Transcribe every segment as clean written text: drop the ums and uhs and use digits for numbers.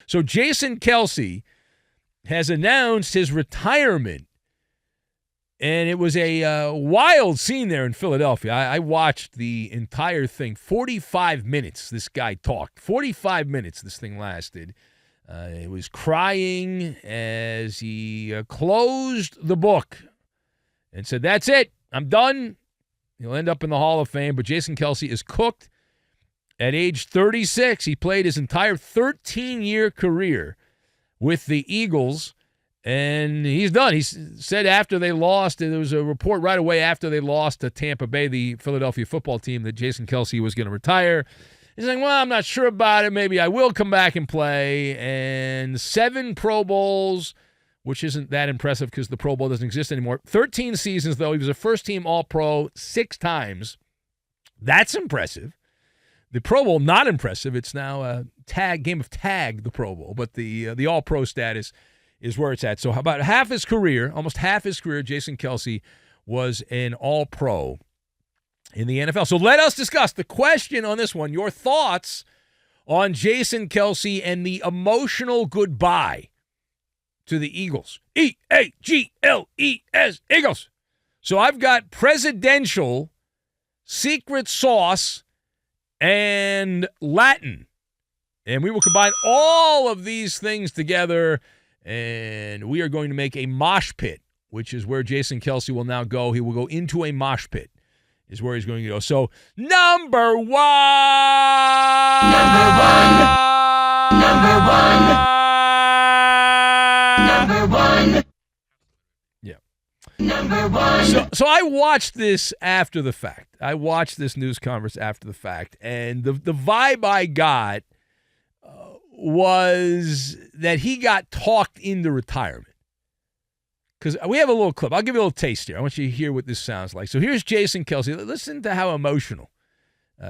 So Jason Kelce has announced his retirement, and it was a wild scene there in Philadelphia. I watched the entire thing. 45 minutes this guy talked. 45 minutes this thing lasted. He was crying as he closed the book and said, "That's it. I'm done." He'll end up in the Hall of Fame, but Jason Kelce is cooked. At age 36, he played his entire 13-year career with the Eagles, and he's done. He said after they lost, there was a report right away after they lost to Tampa Bay, the Philadelphia football team, that Jason Kelce was going to retire. He's like, well, I'm not sure about it. Maybe I will come back and play. And 7 Pro Bowls, which isn't that impressive because the Pro Bowl doesn't exist anymore. 13 seasons, though. He was a first-team All-Pro 6 times. That's impressive. The Pro Bowl, not impressive. It's now a game of tag, the Pro Bowl. But the All-Pro status is where it's at. So about half his career, almost half his career, Jason Kelce was an All-Pro in the NFL. So let us discuss the question on this one. Your thoughts on Jason Kelce and the emotional goodbye to the Eagles. E-A-G-L-E-S, Eagles. So I've got presidential, secret sauce, and Latin. And we will combine all of these things together, and we are going to make a mosh pit, which is where Jason Kelce will now go. He will go into a mosh pit, is where he's going to go. So, number one. Yeah. Number one. So I watched this after the fact. I watched this news conference after the fact, and the vibe I got was that he got talked into retirement. Because we have a little clip. I'll give you a little taste here. I want you to hear what this sounds like. So here's Jason Kelce. Listen to how emotional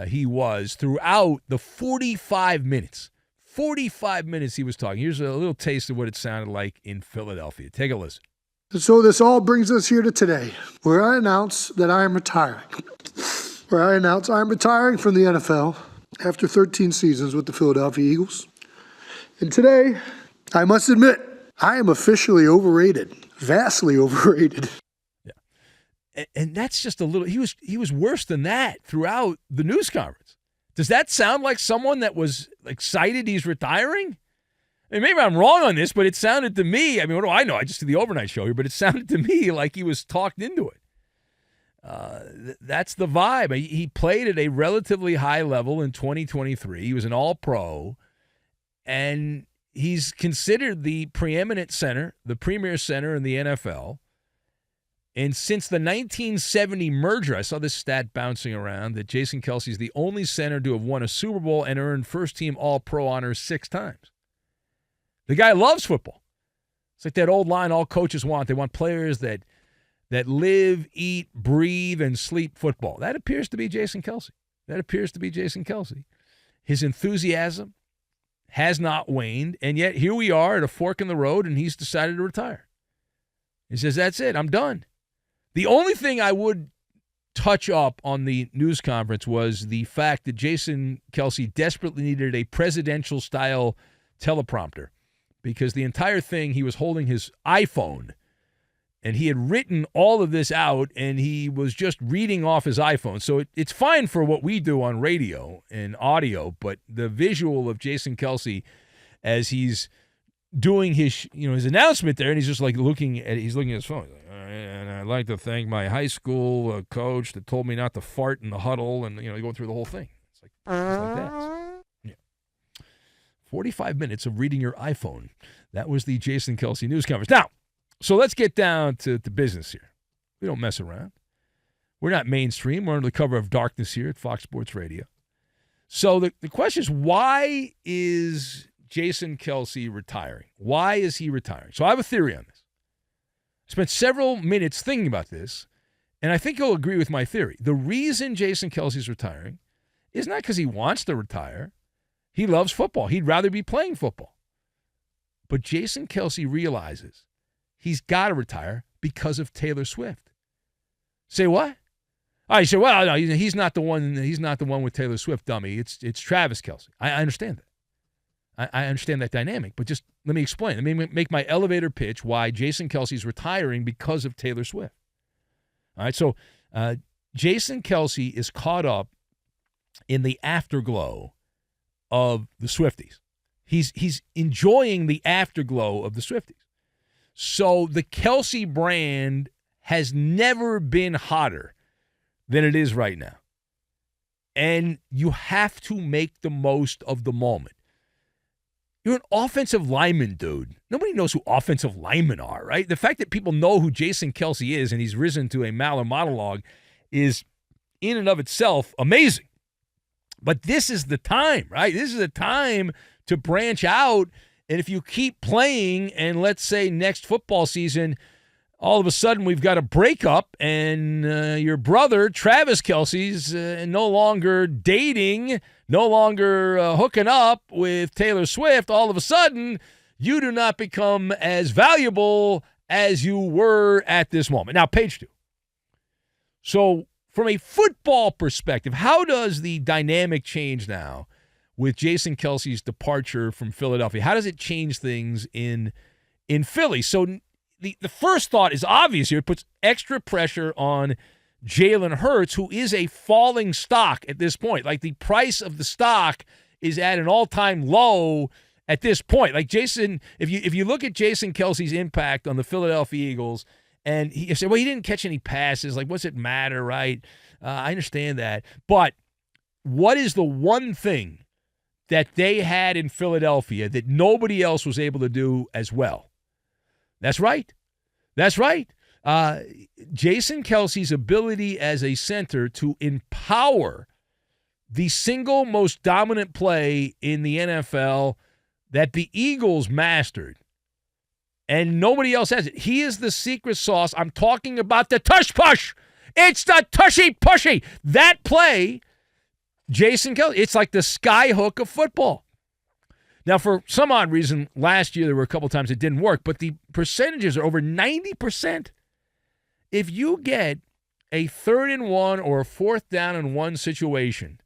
he was throughout the 45 minutes. 45 minutes he was talking. Here's a little taste of what it sounded like in Philadelphia. Take a listen. So this all brings us here to today, where I announce that I am retiring. Where I announce I am retiring from the NFL after 13 seasons with the Philadelphia Eagles. And today, I must admit, I am officially overrated. Vastly overrated. Yeah. And that's just a little, he was worse than that throughout the news conference. Does that sound like someone that was excited he's retiring? I mean, maybe I'm wrong on this, but it sounded to me, I mean, what do I know? I just did the overnight show here, but it sounded to me like he was talked into it. That's the vibe. He played at a relatively high level in 2023. He was an All-Pro, and he's considered the preeminent center, the premier center in the NFL. And since the 1970 merger, I saw this stat bouncing around that Jason Kelce is the only center to have won a Super Bowl and earned first-team All-Pro honors 6 times. The guy loves football. It's like that old line all coaches want. They want players that live, eat, breathe, and sleep football. That appears to be Jason Kelce. His enthusiasm has not waned, and yet here we are at a fork in the road, and he's decided to retire. He says, that's it, I'm done. The only thing I would touch up on the news conference was the fact that Jason Kelce desperately needed a presidential-style teleprompter, because the entire thing, he was holding his iPhone, and he had written all of this out, and he was just reading off his iPhone. So it's fine for what we do on radio and audio, but the visual of Jason Kelce as he's doing his announcement there, and he's just like looking at his phone. And I'd like to thank my high school coach that told me not to fart in the huddle, and going through the whole thing. It's like that. Yeah. 45 minutes of reading your iPhone. That was the Jason Kelce news conference. Now, so let's get down to business here. We don't mess around. We're not mainstream. We're under the cover of darkness here at Fox Sports Radio. So the question is, why is Jason Kelce retiring? Why is he retiring? So I have a theory on this. I spent several minutes thinking about this, and I think you'll agree with my theory. The reason Jason Kelce's retiring is not because he wants to retire. He loves football. He'd rather be playing football. But Jason Kelce realizes he's got to retire because of Taylor Swift. Say what? You say, well, no, he's not the one. He's not the one with Taylor Swift, dummy. It's Travis Kelce. I understand that. I understand that dynamic, but just let me explain. Let me make my elevator pitch why Jason Kelce is retiring because of Taylor Swift. All right, so Jason Kelce is caught up in the afterglow of the Swifties. He's enjoying the afterglow of the Swifties. So the Kelce brand has never been hotter than it is right now. And you have to make the most of the moment. You're an offensive lineman, dude. Nobody knows who offensive linemen are, right? The fact that people know who Jason Kelce is and he's risen to a MALLER monologue is in and of itself amazing. But this is the time, right? This is the time to branch out. And if you keep playing and let's say next football season, all of a sudden we've got a breakup and your brother, Travis Kelce's no longer dating, no longer hooking up with Taylor Swift, all of a sudden you do not become as valuable as you were at this moment. Now, page 2. So from a football perspective, how does the dynamic change now with Jason Kelce's departure from Philadelphia? How does it change things in Philly? So the first thought is obvious here. It puts extra pressure on Jalen Hurts, who is a falling stock at this point. Like, the price of the stock is at an all-time low at this point. Like, Jason, if you look at Jason Kelce's impact on the Philadelphia Eagles, and you say, well, he didn't catch any passes. Like, what's it matter, right? I understand that. But what is the one thing that they had in Philadelphia that nobody else was able to do as well? That's right. That's right. Jason Kelce's ability as a center to empower the single most dominant play in the NFL that the Eagles mastered, and nobody else has it. He is the secret sauce. I'm talking about the tush push. It's the tushy pushy. That play, Jason Kelce, it's like the sky hook of football. Now, for some odd reason, last year there were a couple times it didn't work, but the percentages are over 90%. If you get a 3rd and 1 or a 4th down and 1 situation,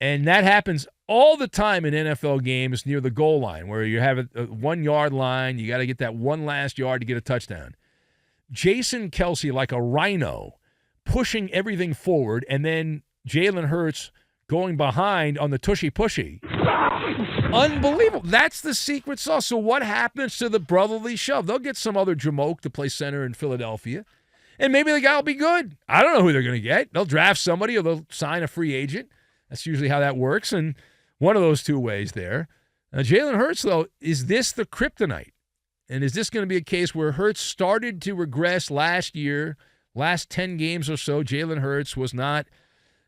and that happens all the time in NFL games near the goal line where you have a 1-yard line, you got to get that one last yard to get a touchdown. Jason Kelce, like a rhino, pushing everything forward, and then Jalen Hurts going behind on the tushy-pushy. Unbelievable. That's the secret sauce. So what happens to the brotherly shove? They'll get some other jamoke to play center in Philadelphia, and maybe the guy will be good. I don't know who they're going to get. They'll draft somebody or they'll sign a free agent. That's usually how that works, and one of those two ways there. Jalen Hurts, though, is this the kryptonite? And is this going to be a case where Hurts started to regress last year, last 10 games or so? Jalen Hurts was not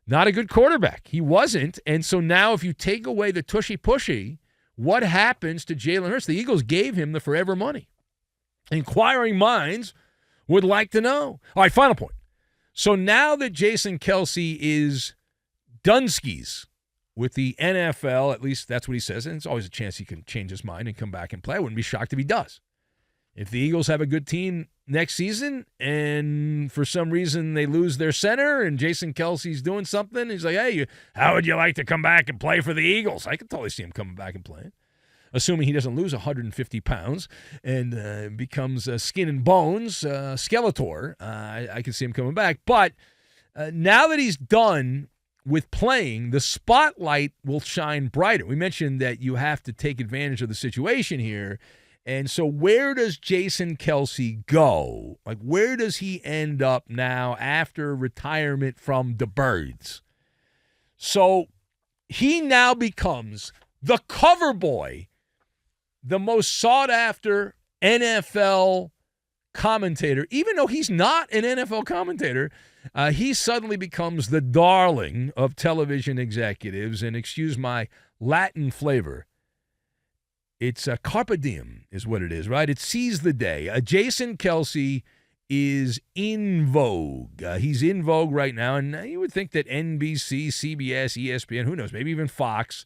a good quarterback. He wasn't. And so now if you take away the tushy-pushy, what happens to Jalen Hurts? The Eagles gave him the forever money. Inquiring minds would like to know. All right, final point. So now that Jason Kelce is Dunskies with the NFL, at least that's what he says, and it's always a chance he can change his mind and come back and play. I wouldn't be shocked if he does. If the Eagles have a good team next season and for some reason they lose their center and Jason Kelce's doing something, he's like, hey, how would you like to come back and play for the Eagles? I could totally see him coming back and playing, assuming he doesn't lose 150 pounds and becomes skin and bones, Skeletor. I can see him coming back. But now that he's done with playing, the spotlight will shine brighter. We mentioned that you have to take advantage of the situation here. And so where does Jason Kelce go? Like, where does he end up now after retirement from the Birds? So he now becomes the cover boy, the most sought-after NFL commentator. Even though he's not an NFL commentator, he suddenly becomes the darling of television executives. And excuse my Latin flavor, it's a carpe diem is what it is, right? It seize the day. Jason Kelce is in vogue. He's in vogue right now, and you would think that NBC, CBS, ESPN, who knows, maybe even Fox,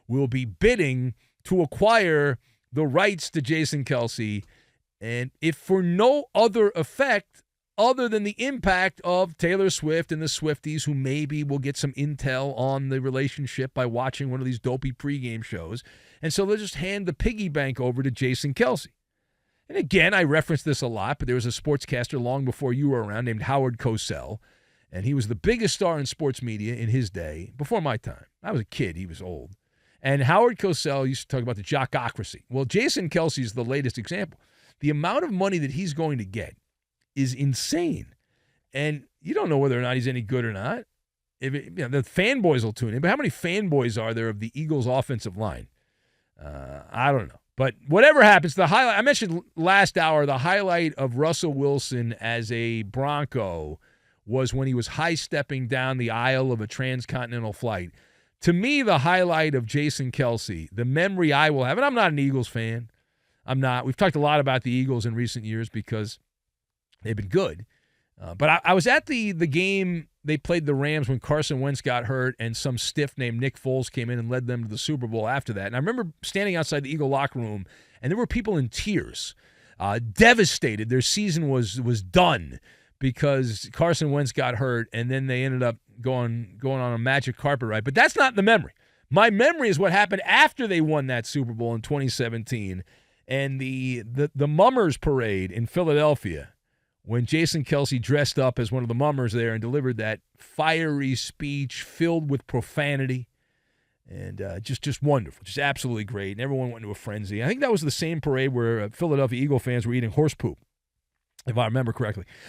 will be bidding to acquire the rights to Jason Kelce. And if for no other effect other than the impact of Taylor Swift and the Swifties, who maybe will get some intel on the relationship by watching one of these dopey pregame shows. And so they'll just hand the piggy bank over to Jason Kelce. And again, I reference this a lot, but there was a sportscaster long before you were around named Howard Cosell, and he was the biggest star in sports media in his day, before my time. I was a kid. He was old. And Howard Cosell used to talk about the jockocracy. Well, Jason Kelce is the latest example. The amount of money that he's going to get is insane. And you don't know whether or not he's any good or not. The fanboys will tune in. But how many fanboys are there of the Eagles' offensive line? I don't know. But whatever happens, the highlight, I mentioned last hour, the highlight of Russell Wilson as a Bronco was when he was high-stepping down the aisle of a transcontinental flight. To me, the highlight of Jason Kelce, the memory I will have, and I'm not an Eagles fan. I'm not. We've talked a lot about the Eagles in recent years because they've been good. But I was at the game they played the Rams when Carson Wentz got hurt and some stiff named Nick Foles came in and led them to the Super Bowl after that. And I remember standing outside the Eagle locker room, and there were people in tears, devastated. Their season was done because Carson Wentz got hurt, and then they ended up going on a magic carpet ride. But that's not the memory. My memory is what happened after they won that Super Bowl in 2017 and the Mummers Parade in Philadelphia, when Jason Kelce dressed up as one of the mummers there and delivered that fiery speech filled with profanity and just wonderful, just absolutely great. And everyone went into a frenzy. I think that was the same parade where Philadelphia Eagle fans were eating horse poop, if I remember correctly.